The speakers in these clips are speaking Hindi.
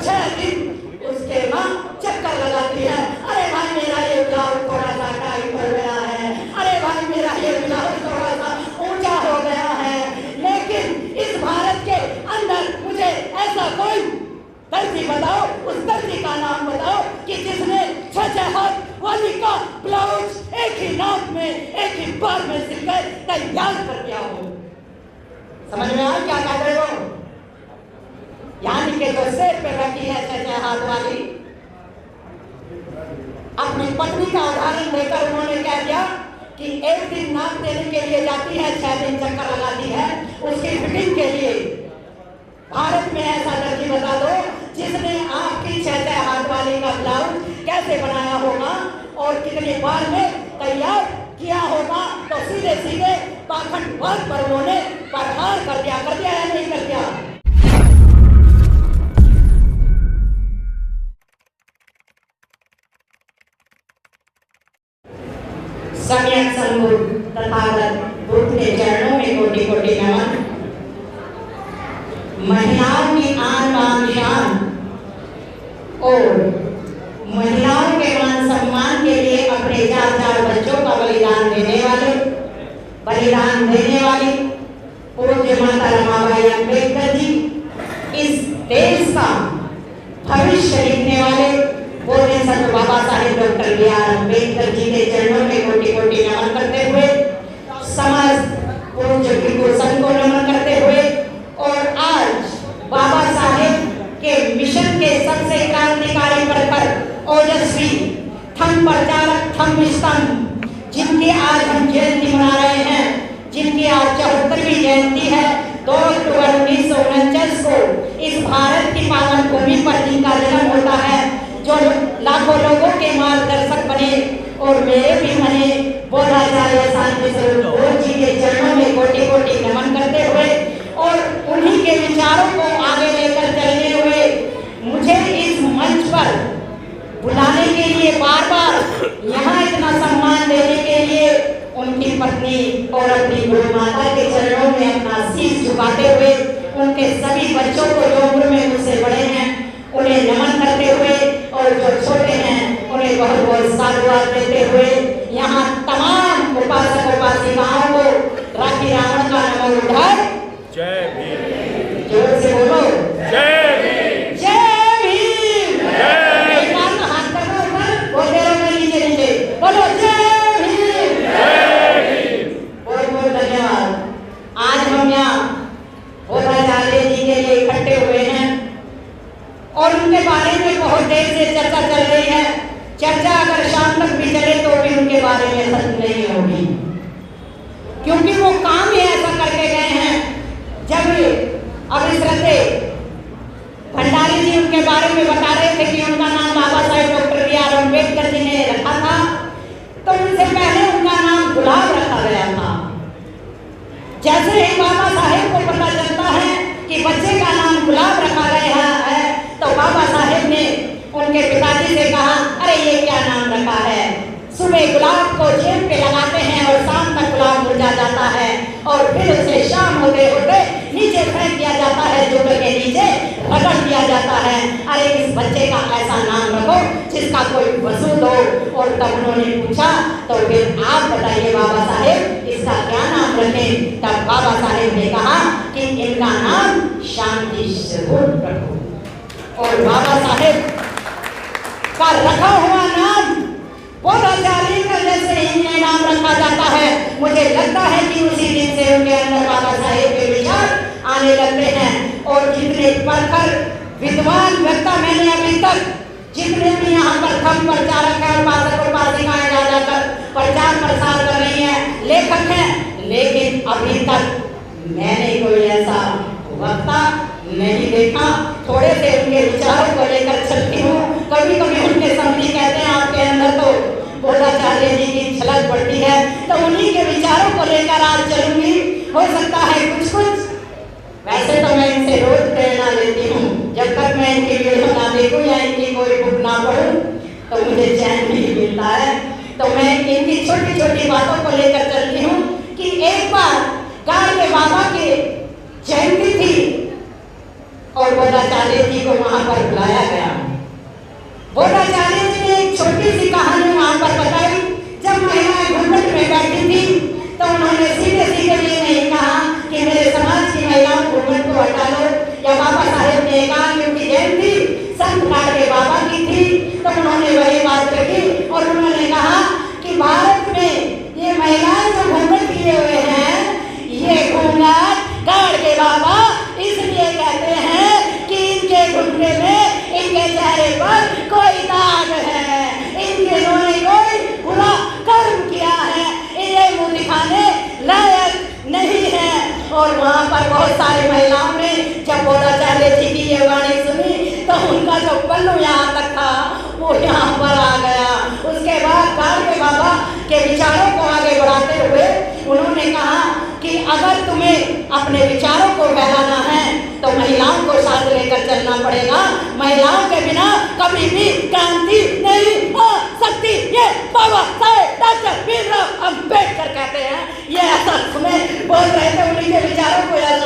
6 दिन उसके माँ चक्कर लगाती है, अरे भाई मेरा ये ब्लाउज थोड़ा सा टाइट हो गया है, अरे भाई मेरा ये ब्लाउज थोड़ा सा ऊंचा हो गया है। लेकिन इस भारत के अंदर मुझे ऐसा कोई दर्जी बताओ, उस दर्जी का नाम बताओ कि जिसने 6 हाथ वाली का ब्लाउज एक ही नाप में एक ही बार में सिलकर तैयार कर दिया हो। समझ में आया क्या कह रहे हो? यानी कि जो सिर पे रखी है 6 हाथ वाली, अपनी पत्नी का उदाहरण देकर उन्होंने कह दिया कि एक दिन नाप देने के लिए जाती है, 6 दिन चक्कर लगाती है उसकी फिटिंग के लिए। भारत में ऐसा दर्जी बता दो जिसने आपकी 6 हाथ वाली का ब्लाउज कैसे बनाया होगा और कितनी बार में तैयार किया होगा। तो सीधे सीधे पाखंडवाद पर उन्होंने प्रहार कर दिया या नहीं कर दिया? सम्यक संबुद्ध तथागत बुद्ध के चरणों में कोटि कोटि नमन। महिलाओं की आन बान शान और महिलाओं के मान सम्मान के लिए अपने 4 बच्चों का बलिदान देने वाली पूज्य माता रमाबाई अम्बेडकर जी, इस देश का भविष्य लिखने वाले पूज्य संत बाबा साहेब डॉक्टर B.R. अम्बेडकर जी के चरणों में कोटि कोटि नमन करते हुए, समस्त पूज्य भिक्षु संघ को नमन करते हुए और आज बाबा साहेब के मिशन के सबसे क्रांतिकारी प्रखर ओजस्वी थम प्रचारक थम स्तंभ, जिनकी आज हम जयंती मना रहे हैं, जिनकी आज 74वीं जयंती है, 2 अक्टूबर 1949 को इस भारत की पावन भूमि पर जिनका जन्म होता है, जो लाखों लोगों के मार्गदर्शक बने और मेरे भी बने, बोधाचार्य शांति स्वरूप बोध जी के चरणों में कोटि कोटि नमन करते हुए और उन्हीं के विचारों को आगे लेकर चलने हुए मुझे इस मंच पर बुलाने के लिए, बार बार यहाँ इतना सम्मान देने के लिए उनकी पत्नी और अपनी गुरु माता के चरणों में अपना शीश झुकाते हुए, उनके सभी बच्चों को जो उम्र में मुझसे बड़े हैं उन्हें नमन करते हुए और जो छोटे हैं उन्हें बहुत बहुत साधुवाद देते हुए, यहाँ तमाम उपासक उपासिकाओं को राखी रावण का नमो उद्धार। जय भीम। जोर से बोलो जय भीम। जय भीम। एक बार तो हाथ करो ऊपर, बोलते रहो नीचे नीचे, बोलो जय भीम। जय भीम। बहुत बहुत धन्यवाद। आज हम यहाँ बोधाचार्य जी के लिए इकट्ठे हुए हैं और उनके बारे में बहुत देर से चर्चा चल रही है। चर्चा अगर शाम तक भी चले तो भी उनके बारे में खत्म नहीं होगी, क्योंकि वो काम ही ऐसा करके गए हैं। जब अभिश्रद्धे भंडारी जी उनके बारे में बता रहे थे कि उनका नाम बाबा साहेब डॉक्टर B.R. अम्बेडकर जी ने रखा था, तो उनसे पहले उनका नाम गुलाब रखा गया था। जैसे ही बाबा साहेब को पता चलता है कि बच्चे का नाम गुलाब रखा गया है, तो बाबा साहेब ने उनके पिताजी से कहा, अरे ये क्या नाम रखा है? सुबह गुलाब को जेब पे लगाते हैं और शाम तक गुलाब मुरझा जाता है और फिर उसे शाम होते होते नीचे फेंक दिया जाता है, जूते के नीचे रगड़ दिया जाता है। अरे इस बच्चे का ऐसा नाम रखो जिसका कोई वजूद हो। और तब उन्होंने पूछा, तो फिर आप बताइए बाबा साहेब इसका क्या नाम रखें? तब बाबा साहेब ने कहा कि इनका नाम शांति स्वरूप रखो। और बाबा साहेब का रखा हुआ नाम बोधाचार्य का जैसे इन्हें नाम रखा जाता है, मुझे लगता है कि उसी दिन से उनके अंदर बाबा साहेब के विचार आने लगते हैं। और जितने प्रखर विद्वान वक्ता मैंने अभी तक जितने भी यहाँ पर थम प्रचारक है, उपासक उपासिकाएं जा जाकर प्रचार प्रसार कर रही हैं, लेखक हैं, लेकिन अभी तक मैंने कोई ऐसा वक्ता नहीं देखा। थोड़े से उनके विचारों को लेकर चलती हूँ, कभी कभी उनके समझी कहते हैं आपके अंदर तो बोधाचार्य जी की झलक पड़ती है, तो उन्हीं के विचारों को लेकर आज चलूंगी। हो सकता है कुछ कुछ, वैसे तो मैं इनसे रोज प्रेरणा लेती हूँ, जब तक मैं इनकी वीडियो ना देखूँ या इनकी कोई बुक ना पढ़ूँ तो मुझे चैन नहीं मिलता है। तो मैं इनकी छोटी छोटी बातों को लेकर चलती हूँ कि एक बार गाड़ के बाबा की जयंती थी और बोधा भोलाचार्य जी को वहां पर बुलाया गया। भोलाचार्य जी ने एक छोटी सी कहानी वहां पर बताई। जब महिलाएं घूंघट में बैठी थी तो उन्होंने सीधे सीधे ये नहीं कहा कि मेरे समाज की महिलाओं घूंघट को हटा लो, या बाबा साहेब ने कहा क्योंकि जयंती संत के बाबा की थी तो उन्होंने वही बात रखी और उन्होंने कहा कि भारत में ये महिलाएं जो घूंघट किए हुए हैं, ये घूंघट गाड़ के बाबा इसलिए कहते हैं कि इनके घुटने में, इनके चेहरे पर कोई दाग है, इनके इन्होंने कोई बुरा कर्म किया है, इन्हें मुंह दिखाने लायक नहीं है। और वहाँ पर बहुत सारी महिलाओं ने जब भोलाचार्य जी की ये वाणी सुनी तो उनका जो पल्लू यहाँ तक था वो यहाँ पर आ गया। उसके बाद गाड़ के बाबा के विचारों को आगे बढ़ाते हुए उन्होंने कहा कि अगर तुम्हें अपने विचारों को फैलाना है तो महिलाओं को साथ लेकर चलना पड़ेगा। महिलाओं के बिना कभी भी क्रांति नहीं हो सकती। ये बाबा साहेब डॉक्टर भीमराव अम्बेडकर कहते हैं। ये ऐसा सुने बोल रहे थे, उन्हीं के विचारों को याद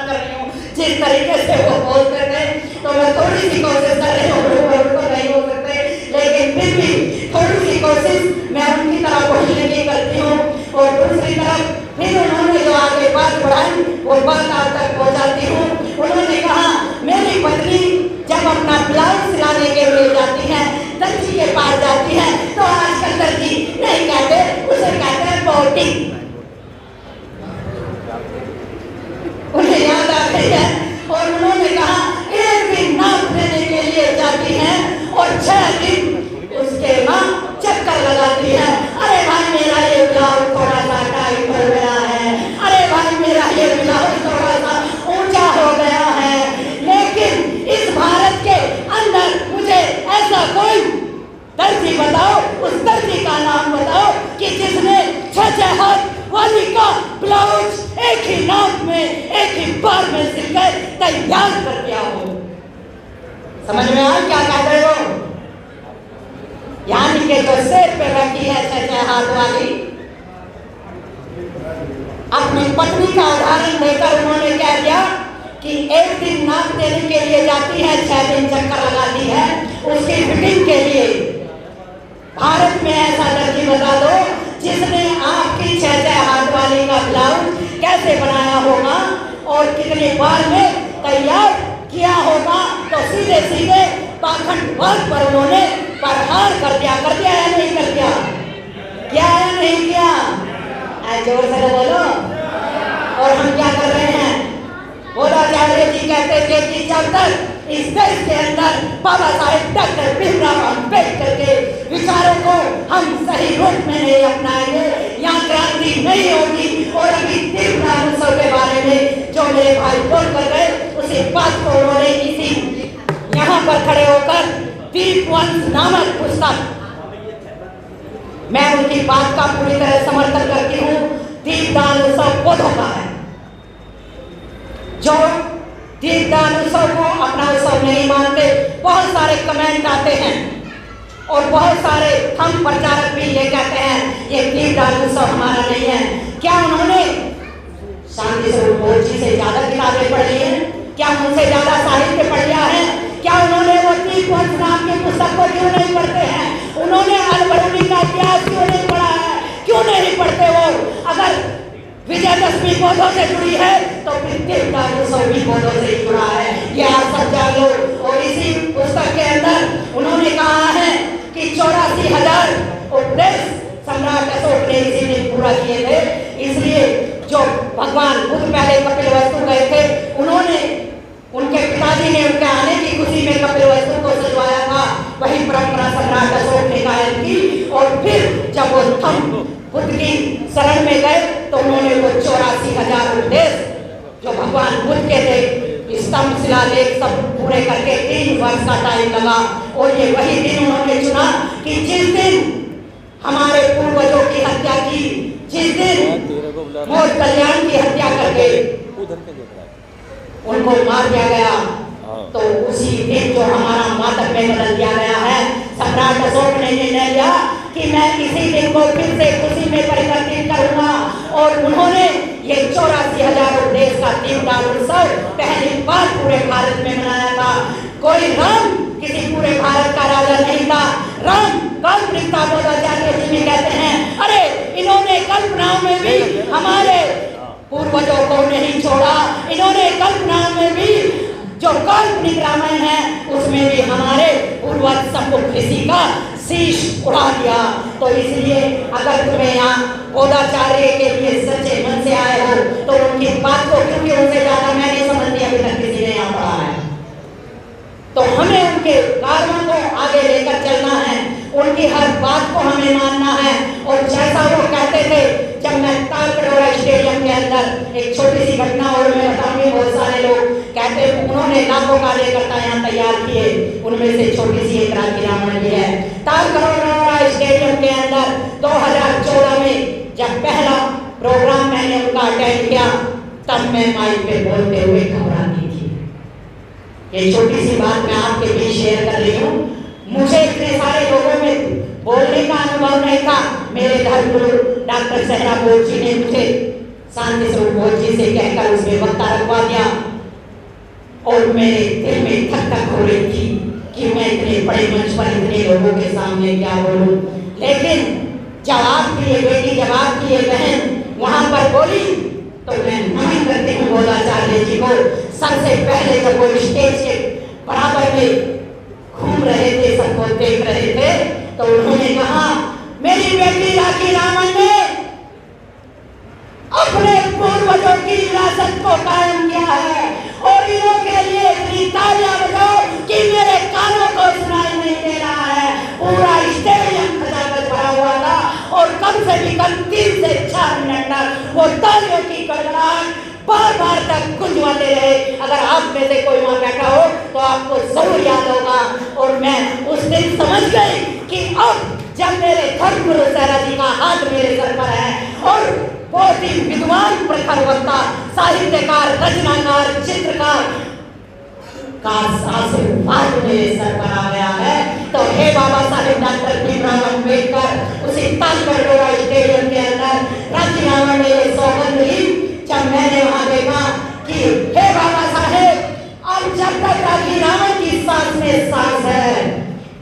कर रही हूँ जिस तरीके से वो बोलते थे। तो मैं थोड़ी सी कोशिश कर रही हूँ, उनको नहीं हो सकते लेकिन फिर भी थोड़ी सी कोशिश मैं उनकी तरह बोलने की करती हूँ। और दूसरी तरफ फिर उन्होंने जो आगे बात बढ़ाई वो बात आप तक पहुँचाती हूँ। उन्होंने कहा मेरी पत्नी जब अपना ब्लाउज सिलाने के लिए जाती है, दर्जी के पास जाती है तो आजकल दर्जी नहीं कहते, उसे कहते हैं बोटी। उन्हें याद आ गई है और उन्होंने कहा एक दिन नाप देने के लिए जाती है और 6 दिन उसके माँ चक्कर लगाती है। अरे भाई मेरा ये ब्लाउज थोड़ा सा टाइट हो गया है, अरे भाई मेरा ये ब्लाउज थोड़ा सा ऊंचा हो गया है। लेकिन इस भारत के अंदर मुझे ऐसा कोई दर्जी बताओ, उस दर्जी का नाम बताओ कि जिसने 6 हाथ वाली का ब्लाउज एक ही नाप में एक ही बार में सिलकर तैयार कर दिया हो। समझ में आया क्या कह रहे हो? यानी कि जो सिर पे रखी है 6 हाथ वाली, अपनी पत्नी का उदाहरण देकर उन्होंने कह दिया कि एक दिन नाप देने के लिए जाती है, 6 दिन चक्कर लगाती है उसकी फिटिंग के लिए। भारत में ऐसा दर्जी बता दो जिसने आपकी 6 हाथ वाली का ब्लाउज कैसे बनाया होगा और कितने बार में तैयार किया होगा। तो सीधे सीधे पाखंड वर्ग पर उन्होंने प्रहार कर दिया या नहीं कर दिया? क्या या नहीं किया? जोर से बोलो। और हम क्या कर रहे हैं? भोलाचार्य जी कहते थे कि जब तक इस देश के अंदर बाबा साहेब डॉक्टर भीमराव अम्बेडकर के विचारों को हम सही रूप में नहीं अपनाएंगे, यहाँ क्रांति नहीं होगी। और अभी दीपदान उत्सव के बारे में जो मेरे भाई बोल कर गए, उसी बात को उन्होंने इसी यहाँ पर खड़े होकर दीपवंश नामक पुस्तक, मैं उनकी बात का पूरी तरह समर्थन करती हूँ। दीपदान उत्सव बौद्धों का है। जो दीपदान उत्सव को अपना उत्सव नहीं मानते, बहुत सारे कमेंट आते हैं और बहुत सारे हम प्रचारक भी ये कहते हैं ये दीपदान उत्सव हमारा नहीं है। क्या उन्होंने शांति स्वरूप जी से ज्यादा किताबें पढ़ ली हैं? क्या उनसे ज्यादा साहित्य पढ़ लिया है? क्या उन्होंने वो दीपवंश नाम की पुस्तक को क्यों नहीं पढ़ते हैं? उन्होंने अलबरूनी का इतिहास क्यों नहीं पढ़ा है? क्यों नहीं पढ़ते वो? अगर विजयदशमी बौद्धों से जुड़ी है तो फिर दीपदान उत्सव भी बौद्धों से जुड़ा है। ये आप सब जान लो। और इसी पुस्तक के अंदर उन्होंने कहा है कि 84,000 उपदेश सम्राट अशोक ने इसी दिन पूरा किए थे। इसलिए जो भगवान बुद्ध पहले कपिलवस्तु गए थे, उन्होंने उनके पिताजी ने उनके आने की खुशी में कपिलवस्तु को सजवाया था। वही परंपरा सम्राट अशोक ने कायम की। और फिर जब वो बुद्ध की शरण में गए तो उन्होंने वो 84,000 उपदेश जो भगवान बुद्ध के थे, स्तंभ शिलालेख सब पूरे करके 3 वर्ष का टाइम लगा। और ये वही दिन उन्होंने चुना कि जिस दिन हमारे पूर्वजों की हत्या की, जिस दिन मोर कल्याण की हत्या करके उनको मार दिया गया, तो उसी दिन जो हमारा मातम में बदल दिया गया है। सम्राट अशोक ने निर्णय लिया कि मैं इसी दिन को फिर से खुशी में परिवर्तित करूंगा। और उन्होंने ये 84,000 देश का दीपदान उत्सव पहली बार पूरे भारत में मनाया था। कोई राम किसी पूरे भारत का राजा नहीं था। राम काल्पनिक था। बोधाचार्य जी में कहते हैं, अरे इन्होंने कल्पनाओं में भी हमारे पूर्वजों को नहीं छोड़ा, इन्होंने कल्पनाओं में भी जो काल्पनिक रामायण है उसमें भी हमारे पूर्वज सम्मुख किसी का शीश उड़ा दिया। तो इसलिए अगर तुम्हें यहाँ बोधाचार्य के लिए सच्चे मन से आए हो तो उनकी बात को, क्योंकि उनसे ज्यादा मैं नहीं समझती अभी तक किसी ने यहाँ पढ़ा है, तो हमें उनके कार्यों को आगे लेकर चलना है, उनकी हर बात को हमें मानना है। और जैसा वो कहते थे, जब मैं तालकटोरा स्टेडियम के अंदर एक छोटी सी घटना और मैं बताऊंगी, बहुत सारे लोग कहते उन्होंने लाखों कार्यकर्ता यहाँ तैयार किए, उनमें से छोटी सी एक राखी रावण भी है। तालकटोरा स्टेडियम के अंदर 2014 में जब पहला प्रोग्राम मैंने उनका अटेंड किया, तब मैं माइक पे बोलते हुए घबराती थी। ये छोटी सी बात मैं आपके बीच शेयर कर रही हूँ। मुझे इतने सारे लोगों में बोलने का अनुभव नहीं था। मेरे धर्मगुरु डॉक्टर सहरा बोध जी ने मुझे शांति स्वरूप बोध जी से कहकर उसमें वक्ता रखवा दिया, और मेरे दिल में धक धक हो रही थी कि मैं इतने बड़े मंच पर इतने लोगों के सामने क्या बोलूं। लेकिन जब आपकी ये बेटी, जब आपकी ये बहन वहां पर बोली, तो मैं नमन करती हूँ बोधाचार्य जी को। सबसे पहले जब वो स्टेज के बराबर में घूम रहे थे, सबको देख रहे थे, तो उन्होंने कहा, मेरी बेटी राखी रावण ने अपने पूर्वजों की विरासत को कायम किया है, और इन्हों के लिए इतनी तालियां बजाओ कि मेरे कानों को सुनाई नहीं दे रहा है। पूरा स्टेडियम खचाखच भरा हुआ था, और कम से भी कम 3 से 4 मिनट तक वो तालियों की गड़गड़ाहट बार बार तक गुंजवाते रहे। अगर आप में से कोई वहां बैठा हो तो आपको जरूर याद होगा। और मैं उस दिन समझ गई कि अब जब मेरे धर्मगुरु सहरा जी का हाथ मेरे सर पर है, और बहुत ही विद्वान प्रखर वक्ता, साहित्यकार, रचनाकार, चित्रकार का आशीर्वाद मेरे सर पर आ गया है, तो हे बाबा साहेब डॉक्टर भीमराव अम्बेडकर उसी तालकटोरा स्टेडियम के अंदर राखी रावण ने ये सौगंध ली। जब मैंने वहां देखा कि हे बाबा साहेब, अब जब तक राखी रावण की सांस में सांस है,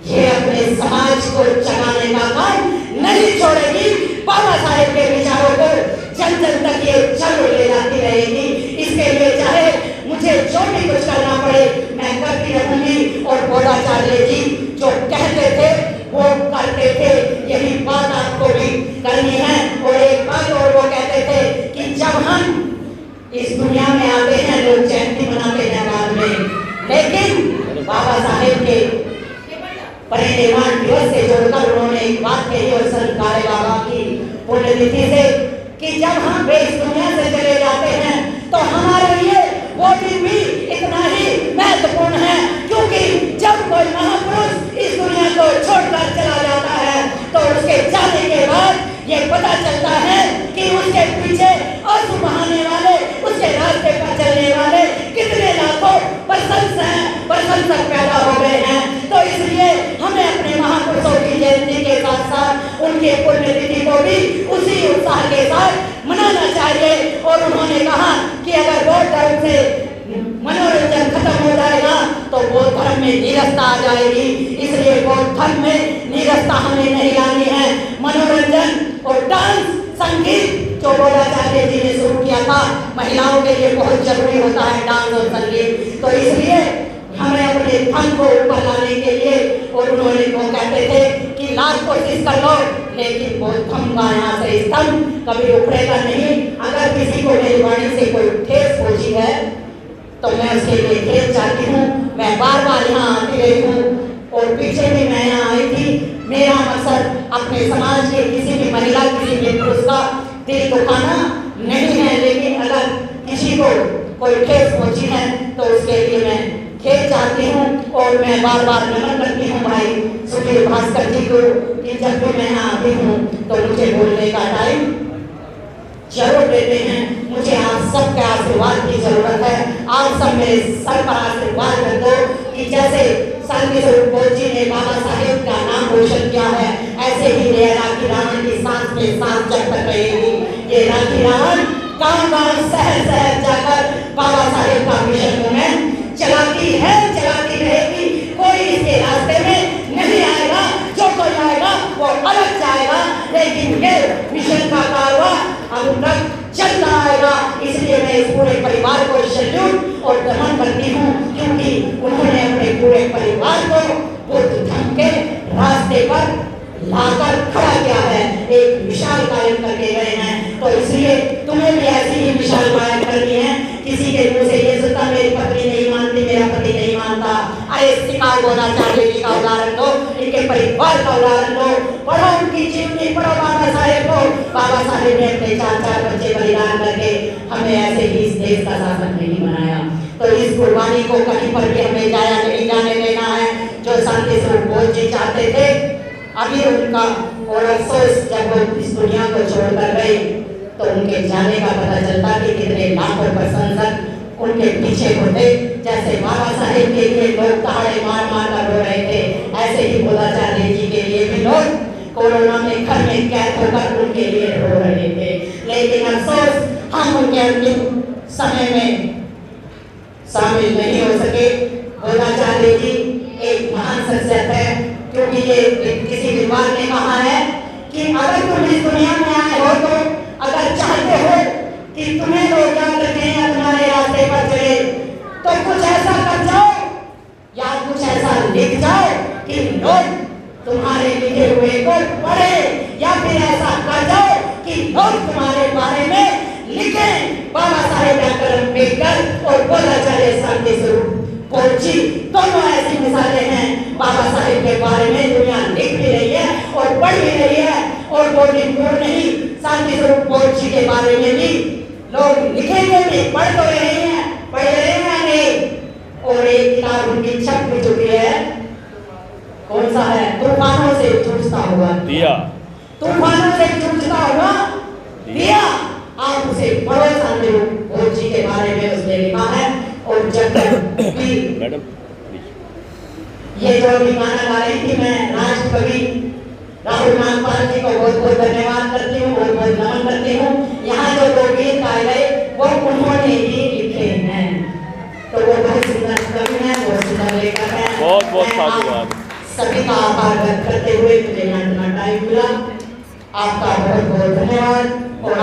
ये अपने समाज को जगाने का काम नहीं छोड़ेगी। बाबा साहेब के विचारों को जन जन तक ये जरूर ले जाती रहेगी। इसके लिए चाहे मुझे जो भी कुछ करना पड़े मैं करती रहूंगी। और बोधाचार्य जी जो कहते थे वो करते थे, यही बात आपको भी करनी है। और एक बात और वो कहते थे कि जब हम इस दुनिया में आते हैं, लोग जयंती मनाते हैं बाद में, लेकिन बाबा साहेब के परिनिर्वाण दिवस से जोड़कर उन्होंने एक बात कही, और संत काले बाबा की पुण्यतिथि से, कि जब हम इस दुनिया से चले जाते हैं तो हमारे लिए वो दिन भी इतना ही महत्वपूर्ण है। क्योंकि जब कोई महापुरुष इस दुनिया को छोड़कर चला जाता है तो उसके जाने के बाद ये पता चलता है कि उसके पीछे आंसू बहाने वाले, उसके रास्ते पर चलने वाले कितने लाखों प्रशंसक पैदा हो गए हैं। तो इसलिए हमें अपने महापुरुषों की जयंती के साथ साथ उनके पुण्यतिथि को भी उसी उत्साह के साथ मनाना चाहिए। और उन्होंने कहा कि अगर बौद्ध धर्म से मनोरंजन खत्म हो जाएगा तो बौद्ध धर्म में नीरसता आ जाएगी। इसलिए बौद्ध धर्म में नीरसता हमें नहीं लानी है। मनोरंजन और डांस, संगीत जो बोधाचार्य जी ने शुरू किया था, महिलाओं के लिए बहुत जरूरी होता है डांस और संगीत। तो इसलिए हमें अपने धन को ऊपर लाने के लिए, और उन्होंने वो कहते थे कि लाख कोशिश कर लो लेकिन वो धम का यहाँ से स्तंभ कभी उखड़ेगा नहीं। अगर किसी को मेरी वाणी से कोई ठेस पहुंची है तो मैं उसके लिए ठेस चाहती हूँ। मैं बार बार यहाँ आती रही हूँ, और पीछे भी मैं यहाँ आई थी। मेरा मकसद अपने समाज के किसी भी महिला, किसी भी पुरुष का दिल दुखाना नहीं है, लेकिन अगर किसी को कोई ठेस पहुंची है तो उसके लिए मैं खेल चाहती हूँ। और मैं बार बार नमन करती हूँ भाई सुधीर भास्कर जी को कि जब भी मैं यहाँ आती हूँ तो मुझे बोलने का टाइम जरूर देते हैं। मुझे आप सबके आशीर्वाद की जरूरत है। आप सब मेरे सर पर आशीर्वाद कर दो कि जैसे संत स्वरूप बोध जी ने बाबा साहेब का नाम रोशन किया है, ऐसे ही ये राखी रावण की सांस में सांस जब तक रहेगी। ये राखी रावण गाँव-गाँव, शहर-शहर जाकर बाबा साहेब का मिशन में चलाती है, चलाती रहेगी। करती हूँ, क्योंकि उन्होंने अपने पूरे परिवार को बुद्ध धर्म के रास्ते पर लाकर खड़ा किया है, एक मिसाल कायम करके गए हैं। तो इसलिए तुम्हें भी ऐसी ही मिसाल कायम करनी है। किसी के मुंह से ये सुनता मेरी पत्नी नहीं मानती, मेरा पति नहीं मानता, अरे शिकार गोदाचार्य जी का उदाहरण दो, इनके परिवार का उदाहरण दो, पढ़ो उनकी जीवनी, पढ़ो बाबा साहेब को। बाबा साहेब ने अपने 4 बच्चे बलिदान करके हमें ऐसे ही इस देश का शासक नहीं बनाया। तो इस कुर्बानी को कहीं पर भी हमें जाया नहीं जाने देना है। जो शांति स्वरूप बोध जी चाहते थे, अभी उनका और अफसोस जब वो इस दुनिया को छोड़कर गए तो उनके जाने का पता चलता कि कितने लाखों प्रशंसक उनके पीछे होते। जैसे बाबा साहेब के लिए लोग दहाड़े मार मार कर रो रहे थे, ऐसे ही गोदाचार्य जी के लिए भी लोग कोरोना में घर में कैद होकर उनके लिए रो रहे थे। लेकिन अफसोस हम उनके अंतिम समय में शामिल नहीं हो सके। गोदाचार्य जी एक महान शख्सियत है, क्योंकि ये किसी विद्वान ने कहा है कि अगर तुम इस दुनिया में आए हो तो अगर चाहते हो कि तुम्हें लोग याद रखें या तुम्हारे रास्ते पर चले, तो कुछ ऐसा कर जाओ या कुछ ऐसा लिख जाओ कि लोग तुम्हारे लिखे हुए को पढ़े, या फिर ऐसा कर जाओ कि लोग तुम्हारे बारे में लिखें। बाबा साहेब डॉक्टर अम्बेडकर और गोदाचार्य शांति स्वरूप बोध जी दोनों ऐसी मिसालें हैं। बाबा साहेब के बारे में दुनिया लिख भी रही है और पढ़ भी रही है, और वो दिन दूर नहीं, शांति स्वरूप बोध जी के बारे में भी लोग लिखेंगे भी, पढ़ तो रहे हैं, पढ़ रहे हैं नहीं। और एक किताब उनकी छप भी चुकी है, कौन सा है? तूफानों से जूझता हुआ दिया। तूफानों से जूझता हुआ दिया। आप उसे पढ़ो, शांति स्वरूप बोध जी के बारे में उसने लिखा है। और जब भी मैडम ये जो भी गाना गा रही थी, मैं राष्ट्रकवि राहुल नागपाल जी को बहुत बहुत धन्यवाद करती हूँ, बहुत बहुत नमन करती हूँ। यहाँ जो दो गीत गाए गए वो उन्होंने ही लिखे हैं, तो वो बहुत सुंदर कवि हैं, बहुत सुंदर लेखक हैं। बहुत बहुत साधुवाद। सभी का आभार व्यक्त करते हुए मुझे यहाँ इतना टाइम मिला, आपका बहुत बहुत धन्यवाद। और